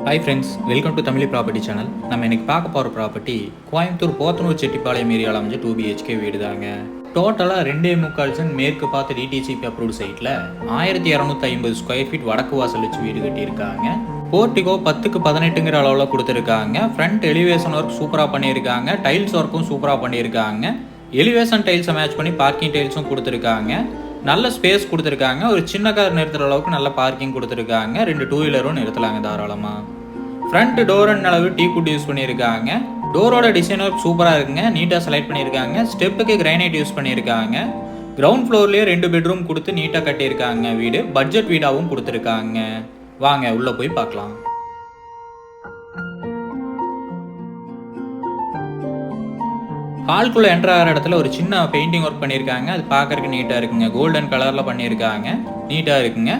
Hi friends, welcome to Tamil property channel. நம்ம இன்னைக்கு பார்க்க போகிற ப்ராப்பர்ட்டி கோயம்புத்தூர் போத்தனூர் செட்டிப்பாளையம் ஏரியாவில் அமைஞ்ச 2 BHK வீடு தாங்க. டோட்டலாக 2.25 சென்ட் மேற்கு பார்த்து டிடிசிபி அப்ரூவ்ட் சைட்டில் 1250 ஸ்கொயர் ஃபீட் வடக்கு வாசல் வச்சு வீடு கட்டியிருக்காங்க. போர்ட்டிகோ 10க்கு 18ங்கிற அளவில் கொடுத்துருக்காங்க. ஃப்ரண்ட் எலிவேஷன் ஒர்க் சூப்பராக பண்ணியிருக்காங்க. டைல்ஸ் ஒர்க்கும் சூப்பராக பண்ணியிருக்காங்க. எலிவேஷன் டைல்ஸை மேட்ச் பண்ணி பார்க்கிங் டைல்ஸும் கொடுத்துருக்காங்க. நல்ல ஸ்பேஸ் கொடுத்துருக்காங்க. ஒரு சின்ன கார் நிறுத்துற அளவுக்கு நல்ல பார்க்கிங் கொடுத்துருக்காங்க. 2 2 வீலரும் நிறுத்தலாங்க தாராளமாக. ஃப்ரண்ட் டோர் அண்ட் அளவு டீ குட் யூஸ் பண்ணியிருக்காங்க. டோரோட டிசைன் ஒர்க் சூப்பராக இருக்குங்க. நீட்டாக செலக்ட் பண்ணியிருக்காங்க. ஸ்டெப்புக்கு கிரைனைட் யூஸ் பண்ணியிருக்காங்க. கிரவுண்ட் ஃப்ளோர்லேயே 2 பெட்ரூம் கொடுத்து நீட்டாக கட்டியிருக்காங்க. வீடு பட்ஜெட் வீடாகவும் கொடுத்துருக்காங்க. வாங்க உள்ளே போய் பார்க்கலாம். ஹால்குள்ளே என்ட்ரு ஆகிற இடத்துல ஒரு சின்ன பெயிண்டிங் ஒர்க் பண்ணியிருக்காங்க. அது பார்க்கறதுக்கு நீட்டாக இருக்குங்க. கோல்டன் கலரில் பண்ணியிருக்காங்க. நீட்டாக இருக்குங்க.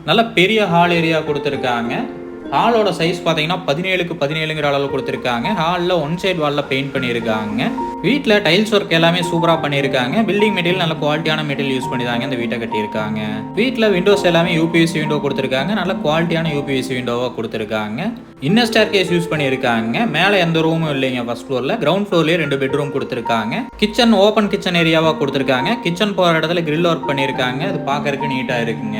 நல்ல பெரிய ஹால் ஏரியா கொடுத்துருக்காங்க. ஹாலோட சைஸ் பார்த்தீங்கன்னா 17க்கு 17ங்கிற அளவு கொடுத்துருக்காங்க. ஹாலில் ஒன் சைட் வாலில் பெயிண்ட் பண்ணியிருக்காங்க. வீட்டில் டைல்ஸ் ஒர்க் எல்லாமே சூப்பராக பண்ணியிருக்காங்க. பில்டிங் மெட்டீரியல் நல்ல குவாலிட்டியான மெட்டீரியல் யூஸ் பண்ணி தாங்க இந்த வீட்டை கட்டியிருக்காங்க. வீட்டில் விண்டோஸ் எல்லாமே யூபிஎஸ்சி விண்டோ கொடுத்துருக்காங்க. நல்ல குவாலிட்டியான யூபிஎஸ்சி விண்டோவாக கொடுத்துருக்காங்க. இன்னர் ஸ்டேர் கேஸ் யூஸ் பண்ணியிருக்காங்க. மேலே எந்த ரூமும் இல்லைங்க. ஃபர்ஸ்ட் ஃப்ளோரில் கிரவுண்ட் ஃப்ளோர்லேயே 2 பெட்ரூம் கொடுத்துருக்காங்க. கிச்சன் ஓப்பன் கிச்சன் ஏரியாவாக கொடுத்துருக்காங்க. கிச்சன் போகிற இடத்துல கிரில் ஒர்க் பண்ணியிருக்காங்க. அது பார்க்கறதுக்கு நீட்டாக இருக்குங்க.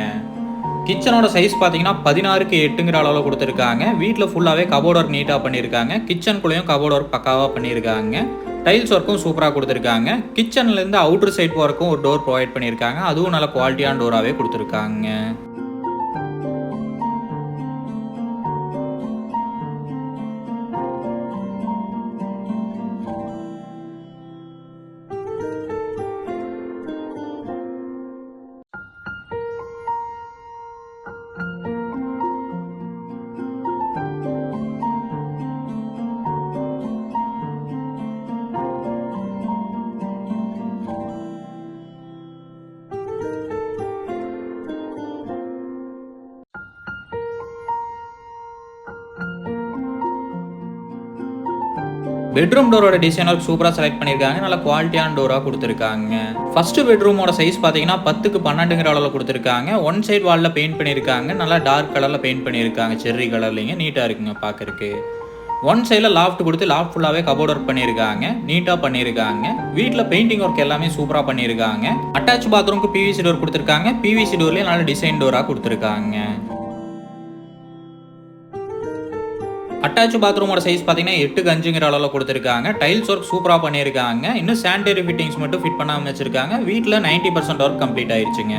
கிச்சனோட சைஸ் பார்த்தீங்கன்னா 16க்கு 8ங்கிற அளவில் கொடுத்துருக்காங்க. வீட்டில் ஃபுல்லாகவே கபோர்ட் ஒர்க் நீட்டாக பண்ணியிருக்காங்க. கிச்சனுக்குள்ளேயும் கபோர்ட் ஒர்க் பக்காவாக பண்ணியிருக்காங்க. டைல்ஸ் ஒர்க்கும் சூப்பராக கொடுத்துருக்காங்க. கிச்சன்லேருந்து அவுட்டர் சைட் ஒர்க்கும் ஒரு டோர் ப்ரொவைட் பண்ணியிருக்காங்க. அதுவும் நல்ல குவாலிட்டியான டோராகவே கொடுத்துருக்காங்க. பெட்ரூம் டோரோட டிசைன் ஒர்க் சூப்பராக செலக்ட் பண்ணியிருக்காங்க. நல்ல குவாலிட்டியான டோராக கொடுத்துருக்காங்க. ஃபர்ஸ்ட் பெட்ரூமோட சைஸ் பார்த்தீங்கன்னா 10க்கு 12ங்கிற அளவில் கொடுத்துருக்காங்க. ஒன் சைட் வாலில் பெயிண்ட் பண்ணியிருக்காங்க. நல்லா டார்க் கலரில் பெயிண்ட் பண்ணியிருக்காங்க. செர்ரி கலர்லைங்க நீட்டாக இருக்குங்க பார்க்கறக்கு. ஒன் சைடில் லாஃப்ட் கொடுத்து லாஃப்ட் ஃபுல்லாகவே கபோர்ட் ஒர்க் பண்ணியிருக்காங்க. நீட்டாக பண்ணியிருக்காங்க. வீட்டில் பெயிண்டிங் ஒர்க் எல்லாமே சூப்பராக பண்ணியிருக்காங்க. அட்டாச் பாத்ரூமுக்கு பிவிசி டோர் கொடுத்துருக்காங்க. பிவிசி டோர்லேயே நல்ல டிசைன் டோராக கொடுத்துருக்காங்க. அட்டாச் பாத்ரூமோட சைஸ் பார்த்தீங்கன்னா 8க்கு 5ங்கிற அளவில் கொடுத்துருக்காங்க. டைல்ஸ் ஒர்க் சூப்பராக பண்ணியிருக்காங்க. இன்னும் சானிடரி ஃபிட்டிங்ஸ் மட்டும் ஃபிட் பண்ணாமல் வச்சிருக்காங்க. வீட்டில் 90% ஒர்க் கம்ப்ளீட் ஆயிடுச்சுங்க.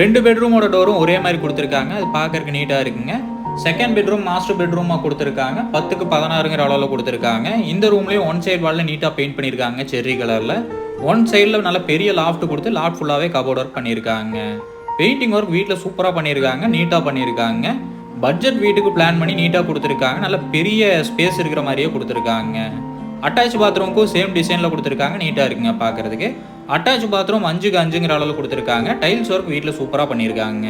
ரெண்டு பெட்ரூமோட டோரும் ஒரே மாதிரி கொடுத்துருக்காங்க. அது பார்க்கறதுக்கு நீட்டாக இருக்குங்க. செகண்ட் பெட்ரூம் மாஸ்டர் பெட்ரூமாக கொடுத்துருக்காங்க. 10க்கு 16ங்கிற அளவில் கொடுத்துருக்காங்க. இந்த ரூம்லேயும் ஒன் சைட் வாலில் நீட்டாக பெயிண்ட் பண்ணியிருக்காங்க செர்ரி கலரில். ஒன் சைடில் நல்ல பெரிய லாஃப்ட் கொடுத்து லாஃப்ட் ஃபுல்லாகவே கபோர்ட் ஒர்க் பண்ணியிருக்காங்க. பெயிண்டிங் ஒர்க் வீட்டில் சூப்பராக பண்ணியிருக்காங்க. நீட்டாக பண்ணியிருக்காங்க. பட்ஜெட் வீட்டுக்கு பிளான் பண்ணி நீட்டாக கொடுத்துருக்காங்க. நல்ல பெரிய ஸ்பேஸ் இருக்கிற மாதிரியே கொடுத்துருக்காங்க. அட்டாச் பாத்ரூமுக்கும் சேம் டிசைனில் கொடுத்துருக்காங்க. நீட்டாக இருக்குங்க பார்க்குறதுக்கு. அட்டாச் பாத்ரூம் 5க்கு 5ங்கிற அளவில் கொடுத்துருக்காங்க. டைல்ஸ் ஒர்க் வீட்டில் சூப்பராக பண்ணியிருக்காங்க.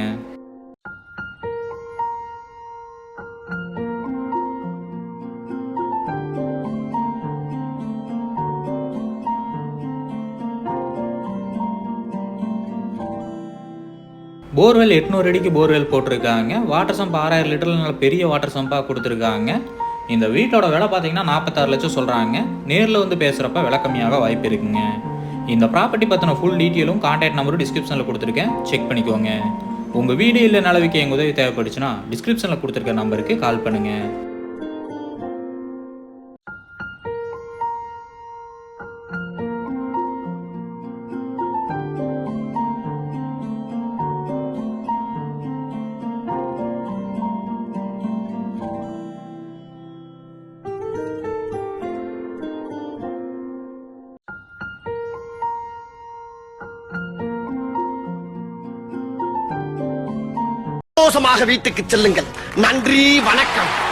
போர்வெல் 800 அடிக்கு போர்வெல் போட்டிருக்காங்க. வாட்டர் சம்ப் 6000 லிட்டரில் நல்ல பெரிய வாட்டர் சம்பாக கொடுத்துருக்காங்க. இந்த வீட்டோட விலை பார்த்தீங்கன்னா 46 லட்சம் சொல்கிறாங்க. நேரில் வந்து பேசுகிறப்ப விலை கம்மியாக வாய்ப்பு இருக்குங்க. இந்த ப்ராப்பர்ட்டி பற்றின ஃபுல் டீட்டெயிலும் கான்டாக்ட் நம்பரும் டிஸ்கிரிப்ஷனில் கொடுத்துருக்கேன். செக் பண்ணிக்கோங்க. உங்கள் வீடு இல்லை நிலவிக்கு எங்கள் உதவி தேவைப்படுச்சுன்னா டிஸ்கிரிப்ஷனில் கொடுத்துருக்க நம்பருக்கு கால் பண்ணுங்கள். சந்தோஷமாக வீட்டுக்கு செல்லுங்கள். நன்றி, வணக்கம்.